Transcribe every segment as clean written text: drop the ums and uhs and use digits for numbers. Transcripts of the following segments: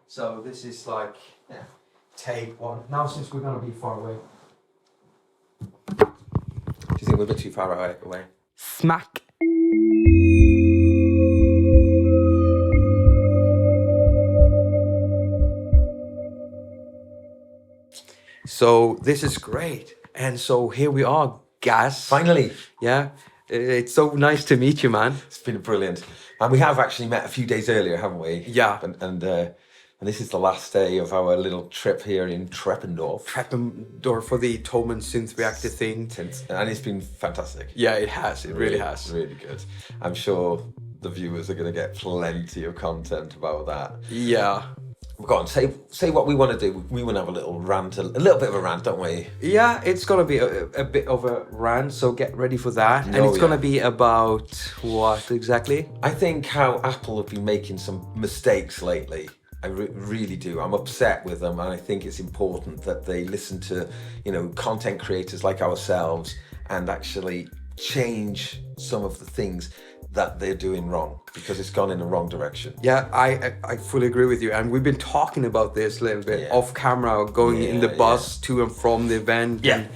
So this is like take one. Now since we're gonna be far away. Do you think we're a bit too far away? Smack. So this is great. And so here we are, Gaz. Finally. Yeah. It's so nice to meet you, man. It's been brilliant. And we have actually met a few days earlier, haven't we? Yeah. And this is the last day of our little trip here in Treppendorf. Treppendorf for the Thomann synth reactor thing. And it's been fantastic. Yeah, it has. It really has. Really good. I'm sure the viewers are going to get plenty of content about that. Yeah. Go on, say what we want to do. We want to have a little rant, a little bit of a rant, don't we? Yeah, it's going to be a bit of a rant, so get ready for that. And it's going to be about what exactly? I think how Apple have been making some mistakes lately. I really do. I'm upset with them, and I think it's important that they listen to, content creators like ourselves and actually change some of the things that they're doing wrong, because it's gone in the wrong direction. Yeah, I fully agree with you. And we've been talking about this a little bit off camera, going in the bus to and from the event. Yeah. And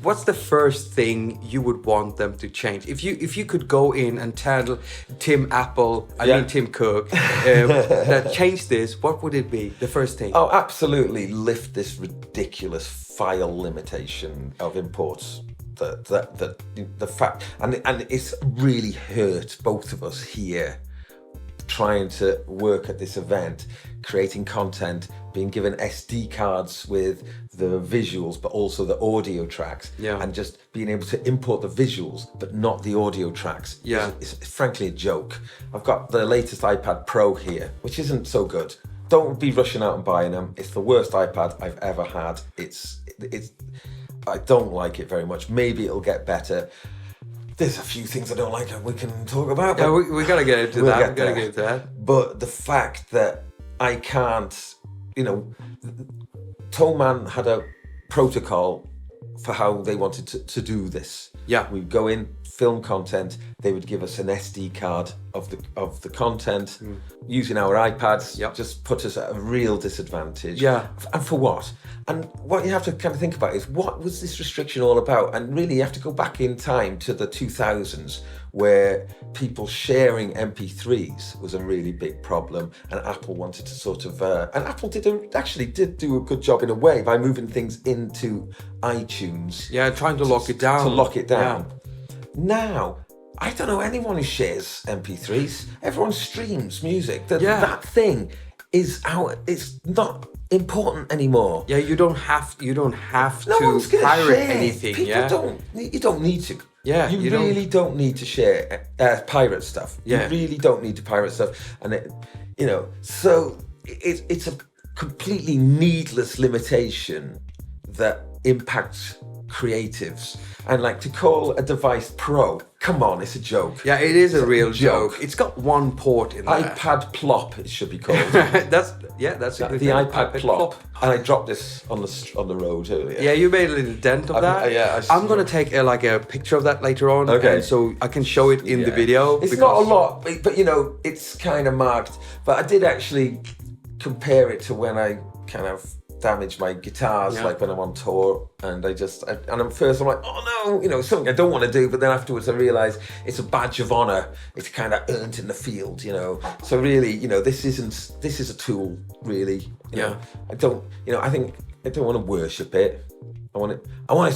what's the first thing you would want them to change? If you could go in and tell Tim Cook, that change this, what would it be? The first thing? Oh, absolutely. Lift this ridiculous file limitation of imports. The fact, and it's really hurt both of us here trying to work at this event, creating content, being given SD cards with the visuals but also the audio tracks, and just being able to import the visuals but not the audio tracks. It's frankly a joke. I've got the latest iPad Pro here, which isn't so good. Don't be rushing out and buying them. It's the worst iPad I've ever had. It's I don't like it very much. Maybe it'll get better. There's a few things I don't like we can talk about. Yeah, we gotta get into that. We gotta get into that. But the fact that I can't, Thomann had a protocol for how they wanted to do this. Yeah. We'd go in, film content, they would give us an SD card of the content. Using our iPads, just put us at a real disadvantage. Yeah. And for what? And what you have to kind of think about is, what was this restriction all about? And really you have to go back in time to the 2000s, where people sharing MP3s was a really big problem, and Apple wanted to sort of, and Apple did do a good job in a way by moving things into iTunes. Yeah, trying to lock it down. To lock it down. Now, I don't know anyone who shares MP3s. Everyone streams music. That thing is out. It's not important anymore. Yeah, you don't have No to one's gonna pirate share. anything. People you don't need to. Yeah, you really don't need to share pirate stuff. Yeah. You really don't need to pirate stuff, and so it's a completely needless limitation that impacts creatives. And like, to call a device Pro, come on, it's a joke. Yeah, it is a real joke. It's got one port in there. iPad Plop, it should be called. that's a good the thing. iPad Plop. And I dropped this on the road earlier. Yeah, you made a little dent of that. I'm gonna take a picture of that later on, and so I can show it in the video. It's not a lot, but it's kind of marked. But I did actually compare it to when I kind of damage my guitars, like when I'm on tour, and at first I'm like, oh no, something I don't want to do, but then afterwards I realise it's a badge of honour. It's kind of earned in the field, So really, this is a tool, really. I don't want to worship it. I want it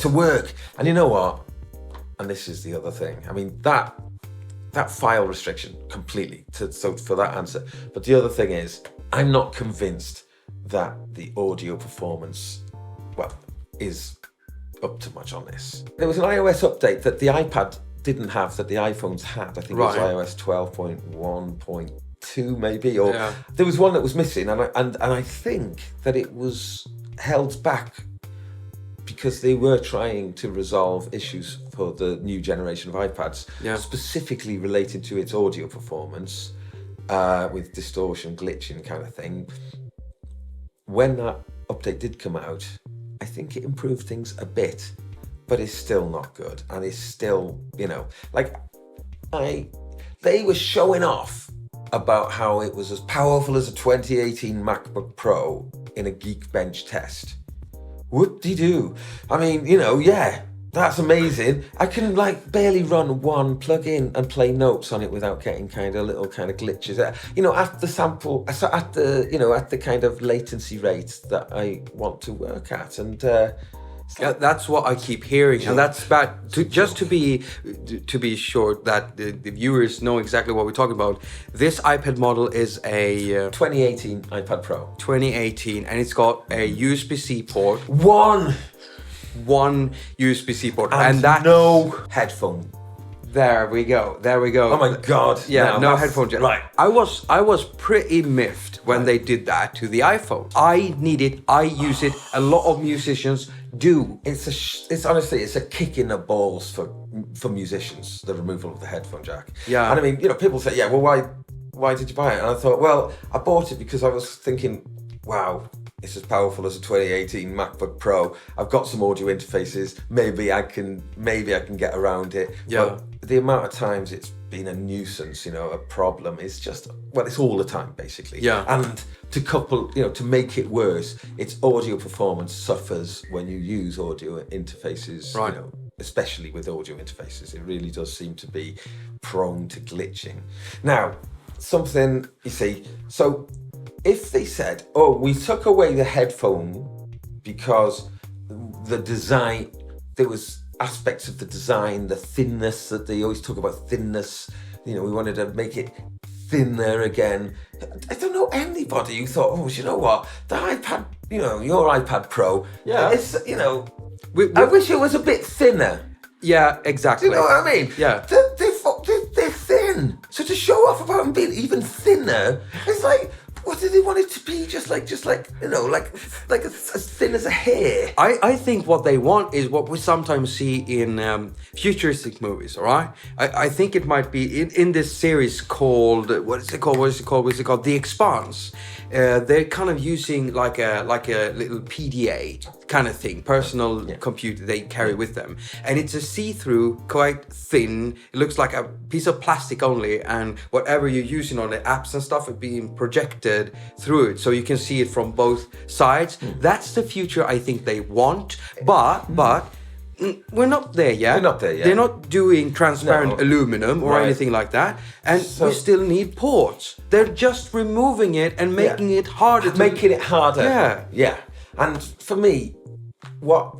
to work. And you know what? And this is the other thing. I mean, that file restriction completely. So for that answer, but the other thing is, I'm not convinced that the audio performance, is up to much on this. There was an iOS update that the iPad didn't have that the iPhones had. I think it was iOS 12.1.2 maybe, or there was one that was missing, and I think that it was held back because they were trying to resolve issues for the new generation of iPads, specifically related to its audio performance, with distortion, glitching kind of thing. When that update did come out, I think it improved things a bit, but it's still not good. And it's still, they were showing off about how it was as powerful as a 2018 MacBook Pro in a Geekbench test. Whoop-de-doo. I mean, yeah, that's amazing. I can barely run one plug-in and play notes on it without getting little glitches. At the sample, at the kind of latency rate that I want to work at, and that's what I keep hearing, and that's bad. To be sure that the viewers know exactly what we're talking about. This iPad model is a 2018 iPad Pro. 2018, and it's got a USB-C port. One USB-C port, and that no headphone. There we go. Oh my God! Yeah, no headphone jack. Right. I was pretty miffed when they did that to the iPhone. I use it. A lot of musicians do. It's honestly a kick in the balls for musicians, the removal of the headphone jack. Yeah. And I mean, people say, yeah, well, why did you buy it? And I thought, well, I bought it because I was thinking, wow, it's as powerful as a 2018 MacBook Pro. I've got some audio interfaces. Maybe I can get around it. Yeah. But the amount of times it's been a nuisance, a problem, is just, well, it's all the time basically. Yeah. And to make it worse, its audio performance suffers when you use audio interfaces. Right. Especially with audio interfaces, it really does seem to be prone to glitching. Now, something you see, so. If they said, oh, we took away the headphone because the design, there was aspects of the design, the thinness, that they always talk about thinness, we wanted to make it thinner again. I don't know anybody who thought, oh, you know what, the iPad, your iPad Pro, it's, I wish it was a bit thinner. Yeah, exactly. Do you know what I mean? Yeah. They're thin. So to show off about them being even thinner, it's like, what do they want it to be? Just like as thin as a hair. I think what they want is what we sometimes see in futuristic movies. All right. I think it might be in this series called what is it called? The Expanse. They're kind of using like a little PDA kind of thing, personal computer they carry with them, and it's a see-through, quite thin. It looks like a piece of plastic only, and whatever you're using on the apps and stuff are being projected through it, so you can see it from both sides. That's the future I think they want, but we're not there yet. We're not there yet. They're not doing transparent aluminum or anything like that, and we still need ports. They're just removing it and making it harder. Making it harder. Yeah. Yeah. And for me, what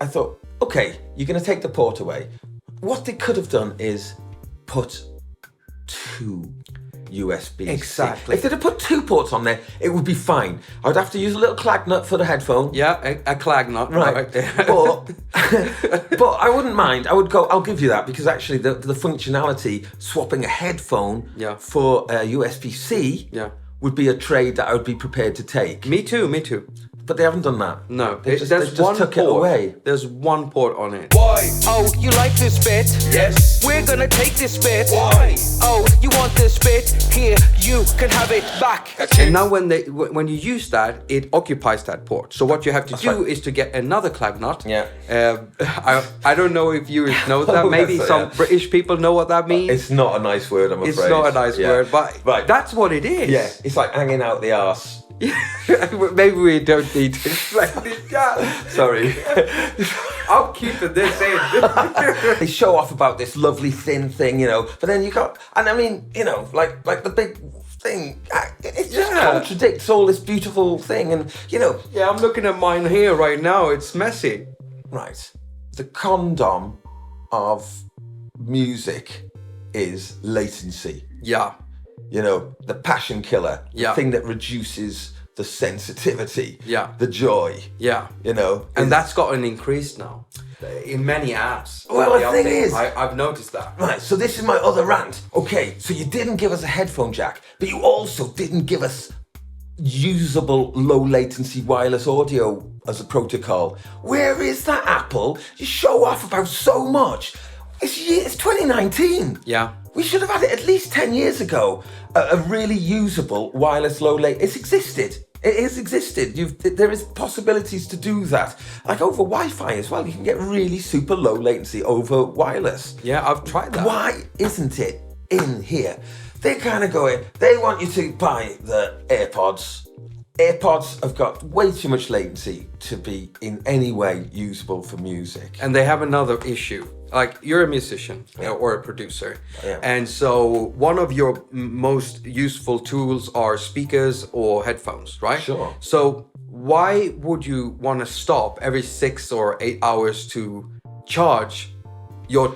I thought, okay, you're going to take the port away. What they could have done is put two USB-C. Exactly. If they'd have put two ports on there, it would be fine. I would have to use a little clag-nut for the headphone. Yeah, a clag-nut. Right. But I wouldn't mind. I'll give you that, because actually the functionality, swapping a headphone for a USB-C would be a trade that I would be prepared to take. Me too. But they haven't done that. No, they just took it away. There's one port on it. Why? Oh, you like this bit? Yes. We're gonna take this bit. Why? Oh, you want this bit? Here, you can have it back. And now when you use that, it occupies that port. So what you have to do is to get another clag-nut. Yeah. I don't know if you know that. Maybe some British people know what that means. It's not a nice word, I'm afraid. It's not a nice word, but that's what it is. Yeah, it's like hanging out the arse. Maybe we don't need to explain it. Sorry. I'm keeping this in. They show off about this lovely thin thing, but then you got, and I mean, like the big thing, it just contradicts all this beautiful thing, and Yeah, I'm looking at mine here right now. It's messy. Right. The condom of music is latency. Yeah. The passion killer, the thing that reduces the sensitivity, the joy. Yeah. And that's gotten increased now in many apps. Well, the thing is, I've noticed that. Right, so this is my other rant. Okay, so you didn't give us a headphone jack, but you also didn't give us usable low latency wireless audio as a protocol. Where is that, Apple? You show off about so much. It's 2019. Yeah. We should have had it at least 10 years ago. A really usable wireless low latency. It's existed. It has existed. There is possibilities to do that. Like over Wi-Fi as well. You can get really super low latency over wireless. Yeah, I've tried that. Why isn't it in here. They're kind of going, they want you to buy the AirPods. AirPods have got way too much latency to be in any way usable for music. And they have another issue. Like, you're a musician or a producer. Yeah. And so one of your most useful tools are speakers or headphones, right? Sure. So why would you want to stop every 6 or 8 hours to charge your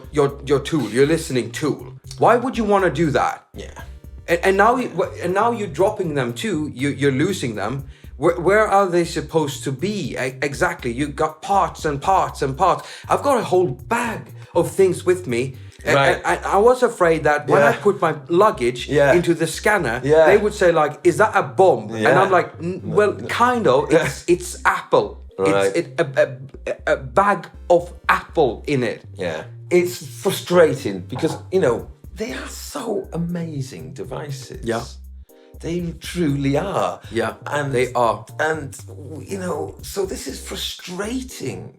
tool, your listening tool? Why would you want to do that? Yeah. And now you're dropping them too. You're losing them. Where are they supposed to be exactly? You got parts and parts and parts. I've got a whole bag of things with me. Right. And I was afraid that when I put my luggage into the scanner, they would say like, "Is that a bomb?" Yeah. And I'm like, "Well, kind of. It's Apple. Right. It's a bag of Apple in it." Yeah. It's frustrating because, they are so amazing devices. Yeah. They truly are. Yeah, and they are. And, so this is frustrating.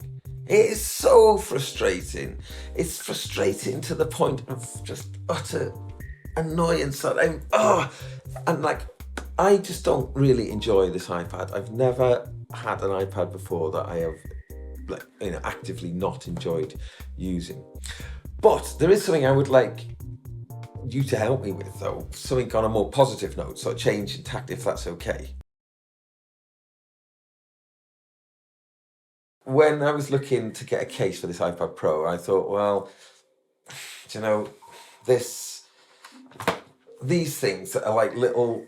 It is so frustrating. It's frustrating to the point of just utter annoyance that I just don't really enjoy this iPad. I've never had an iPad before that I have actively not enjoyed using. But there is something I would like you to help me with, though, something on a more positive note, so a change in tact, if that's okay. When I was looking to get a case for this iPad Pro, I thought, well, these things that are like little...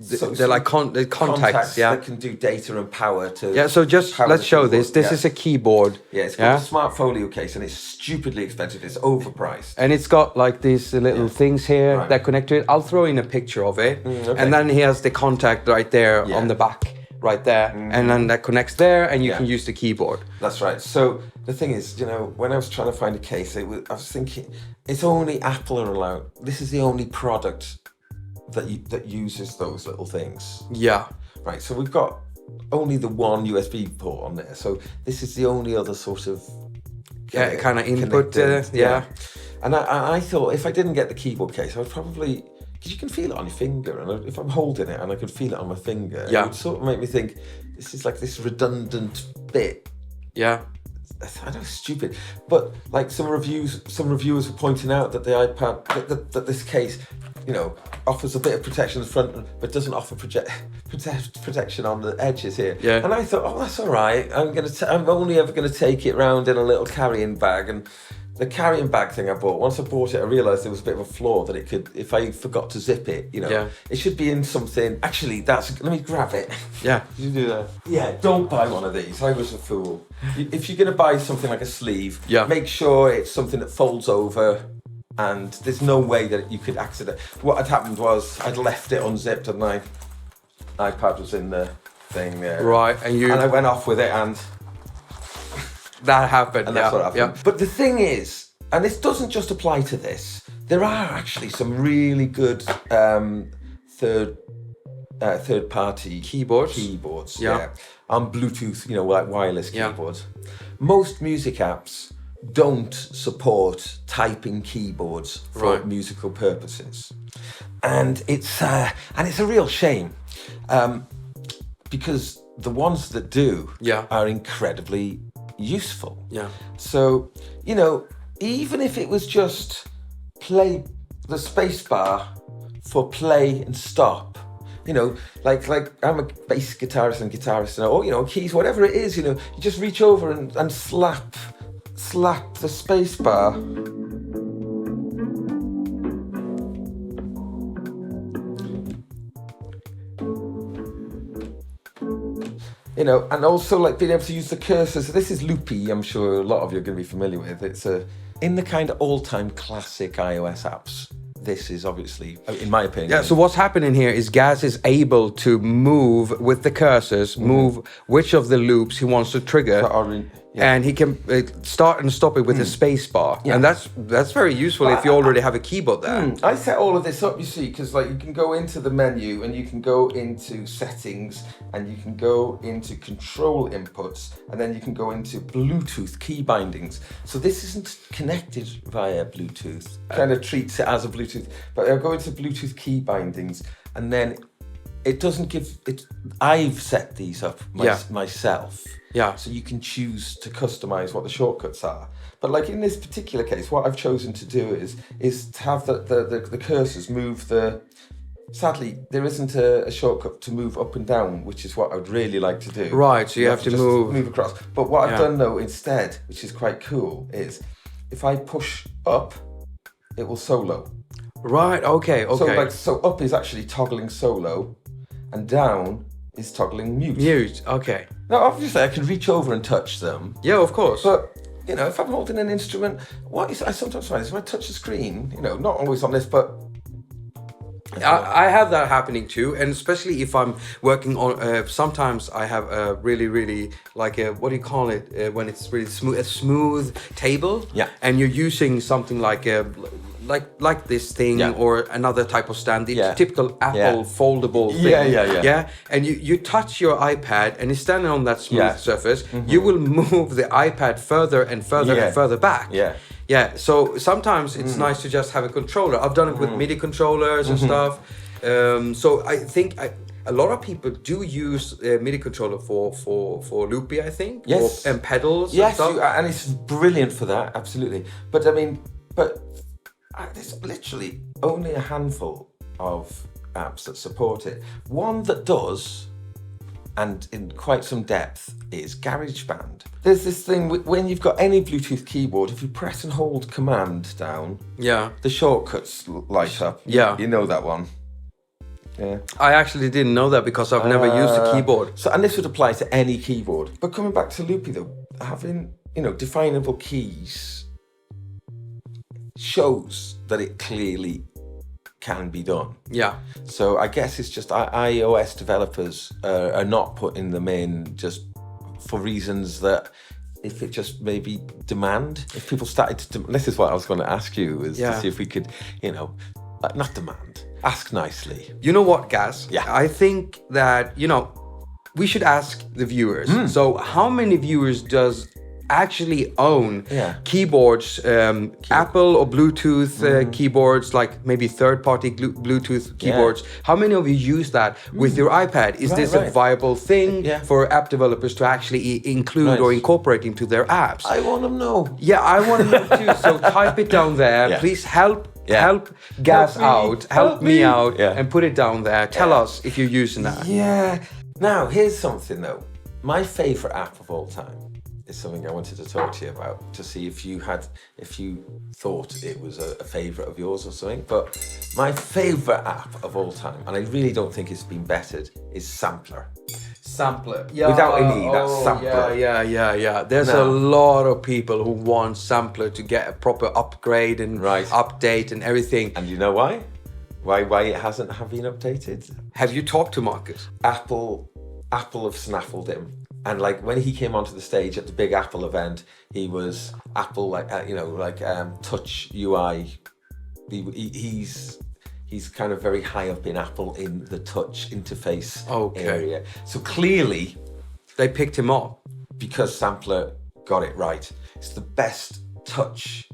They're like contacts, that can do data and power to... Yeah, so just let's show this. This is a keyboard. Yeah, it's got a smart folio case and it's stupidly expensive. It's overpriced. And it's got like these little things here that connect to it. I'll throw in a picture of it. Okay. And then he has the contact right there on the back, right there. And then that connects there and you can use the keyboard. That's right. So the thing is, when I was trying to find a case, I was thinking, it's only Apple are allowed. This is the only product that uses those little things. Yeah. Right, so we've got only the one USB port on there. So this is the only other sort of... kind of input. And I thought if I didn't get the keyboard case, I would probably... Because you can feel it on your finger. And if I'm holding it and I could feel it on my finger, it would sort of make me think, this is like this redundant bit. Yeah. I know it's stupid, but like some reviewers were pointing out that the iPad, that this case, offers a bit of protection in the front, but doesn't offer protection on the edges here. Yeah. And I thought, oh, that's all right. I'm only ever gonna take it round in a little carrying bag. And the carrying bag thing I bought, once I bought it, I realised there was a bit of a flaw that it could, if I forgot to zip it, it should be in something. Actually, let me grab it. Yeah, you do that. Yeah, don't buy one of these. I was a fool. If you're going to buy something like a sleeve, make sure it's something that folds over, and there's no way that you could accident. What had happened was I'd left it unzipped and my iPad was in the thing there. Right, and I went off with it and... That happened, and that's what happened. Yeah. But the thing is, and this doesn't just apply to this, there are actually some really good third-party keyboards on Bluetooth, like wireless keyboards. Most music apps don't support typing keyboards for musical purposes, and it's a real shame, because the ones that do are incredibly useful. Yeah. So, even if it was just play the space bar for play and stop, like I'm a bass guitarist or keys, whatever it is, you just reach over and slap the space bar. And also like being able to use the cursor. So this is Loopy, I'm sure a lot of you are going to be familiar with. It's in the kind of all-time classic iOS apps. This is obviously, in my opinion. Yeah, so what's happening here is Gaz is able to move with the cursors, move which of the loops he wants to trigger. and he can start and stop it with a space bar, and that's very useful if you already have a keyboard there. I set all of this up, you see, because like you can go into the menu and you can go into settings and you can go into control inputs and then you can go into Bluetooth key bindings. So this isn't connected via Bluetooth. Kind of treats it as a Bluetooth, but I'll go into Bluetooth key bindings and then it doesn't give it. I've set these up myself. Yeah. So you can choose to customize what the shortcuts are. But like in this particular case, what I've chosen to do is to have the cursors move the. Sadly, there isn't a shortcut to move up and down, which is what I'd really like to do. Right, so you have to just move across. But what I've done though instead, which is quite cool, is if I push up, it will solo. Right. Okay. So up is actually toggling solo, and down is toggling mute. Mute. Okay. Now, obviously, I can reach over and touch them. Yeah, of course. But, you know, if I'm holding an instrument, I sometimes find is if I touch the screen, you know, not always on this, but... I have that happening too, and especially if I'm working on. Sometimes I have a really like a, what do you call it when it's really smooth, a smooth table. Yeah. And you're using something like a like this thing or another type of stand. It's typical Apple foldable thing. Yeah. And you touch your iPad and it's standing on that smooth surface. Mm-hmm. You will move the iPad further and further and further back. Yeah. Yeah, so sometimes it's nice to just have a controller. I've done it with MIDI controllers and stuff. So I think a lot of people do use MIDI controller for Loopy, I think. Yes. And pedals and yes, stuff. and it's brilliant for that, absolutely. But I mean, there's literally only a handful of apps that support it. One that does, and in quite some depth, is GarageBand. There's this thing, when you've got any Bluetooth keyboard, if you press and hold Command down, the shortcuts light up. Yeah. You know that one. Yeah. I actually didn't know that because I've never used a keyboard. So, and this would apply to any keyboard. But coming back to Loopy though, having, you know, definable keys shows that it clearly can be done. Yeah. So I guess it's just iOS developers are not putting them in just for reasons that if it just maybe demand, if people started to, this is what I was going to ask you, is to see if we could, you know, not demand, ask nicely. You know what, Gaz? Yeah. I think that, you know, we should ask the viewers. So how many viewers does actually own keyboards, Apple or Bluetooth keyboards, like maybe third-party Bluetooth keyboards? How many of you use that with your iPad? Is this a viable thing for app developers to actually include or incorporate into their apps? I want to know. Yeah, I want to know too. So type it down there. Please help Gaz out, help me out, and put it down there. Tell us if you're using that. Yeah. Now, here's something though. My favorite app of all time is something I wanted to talk to you about, to see if you thought it was a favourite of yours or something. But my favourite app of all time, and I really don't think it's been bettered, is SAMPLR. SAMPLR. Yeah. Without an E, that's SAMPLR. Yeah. There's a lot of people who want SAMPLR to get a proper upgrade and update and everything. And you know why? Why it hasn't been updated? Have you talked to Marcus? Apple have snaffled him. And like when he came onto the stage at the big Apple event, he was Apple Touch UI. He's kind of very high up in Apple in the touch interface area. So clearly, they picked him up because SAMPLR got it right. It's the best touch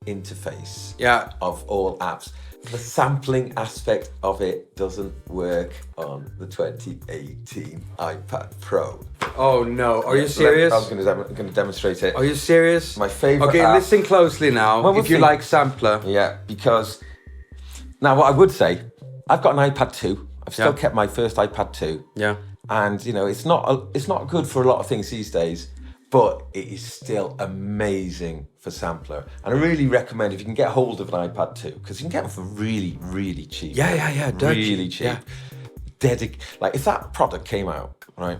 interface of all apps. The sampling aspect of it doesn't work on the 2018 iPad Pro. Oh no, are you serious? I was going to demonstrate it. Are you serious? My favourite Okay, app. listen closely now, if you like SAMPLR. Yeah, because... Now, what I would say, I've got an iPad 2. I've still kept my first iPad 2. Yeah. And, you know, it's not good for a lot of things these days, but it is still amazing for SAMPLR. And I really recommend if you can get hold of an iPad 2, because you can get them for really, really cheap. Yeah. Really cheap. Yeah. Like if that product came out, right,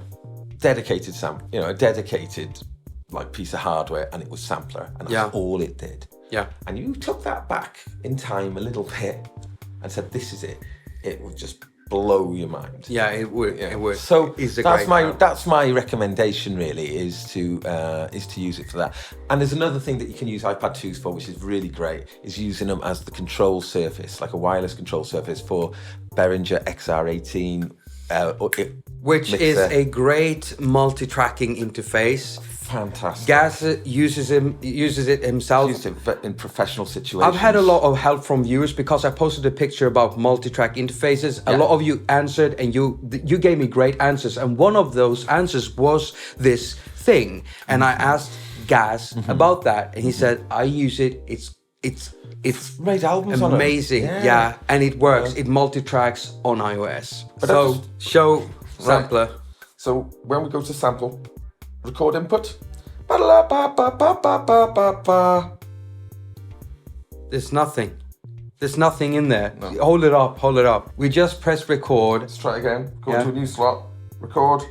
dedicated a dedicated like piece of hardware, and it was SAMPLR, and that's all it did. Yeah. And you took that back in time a little bit and said, this is it. It would just blow your mind. Yeah, it would. It would. So It's a that's great app. that's my recommendation. Really, is to use it for that. And there's another thing that you can use iPad 2s for, which is really great, is using them as the control surface, like a wireless control surface for Behringer XR18. Which mixer. is a great multi-tracking interface. Fantastic. Gaz uses it himself. Used it in professional situations. I've had a lot of help from viewers because I posted a picture about multi-track interfaces. A lot of you answered, and you gave me great answers. And one of those answers was this thing. And I asked Gaz about that, and he said, "I use it. It's made albums amazing, on it. yeah, and it works. It multi-tracks on iOS. But so show sampler. Right. So when we go to sample, record input. Ba-da-ba-ba-ba-ba-ba-ba. There's nothing in there. No. Hold it up. We just press record. Let's try again. Go to a new slot. Record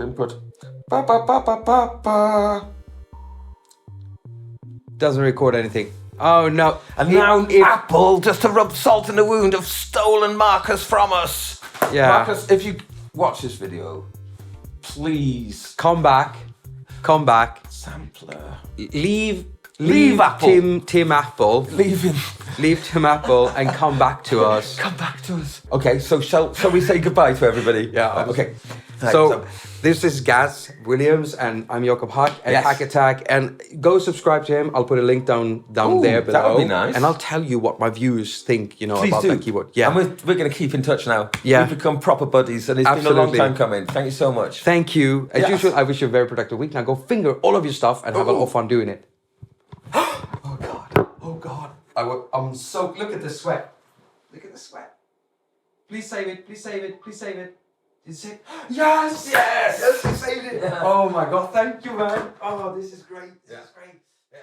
input. Ba-ba-ba-ba-ba-ba. Doesn't record anything. Oh no. And now Apple, just to rub salt in the wound, have stolen Marcus from us. Yeah. Marcus, if you watch this video, please Come back. SAMPLR. Leave Apple. Tim Apple. Leave Tim Apple and come back to us. Come back to us. Okay, so shall we say goodbye to everybody? Yeah. Okay. So this is Gaz Williams, and I'm Jakob Hack at attaQ, and go subscribe to him. I'll put a link down there below. That would be nice. And I'll tell you what my viewers think, Please about do. that keyboard. Yeah. And we're going to keep in touch now. Yeah. We've become proper buddies, and it's been a long Absolutely. time coming. Thank you so much. Thank you. As Yes. usual, I wish you a very productive week. Now go finger all of your stuff and have a lot of fun doing it. Oh God. I'm so... Look at the sweat. Please save it. Is it? Yes, you saved it. Oh my God. Thank you, man. Oh, this is great. This is great. Yeah,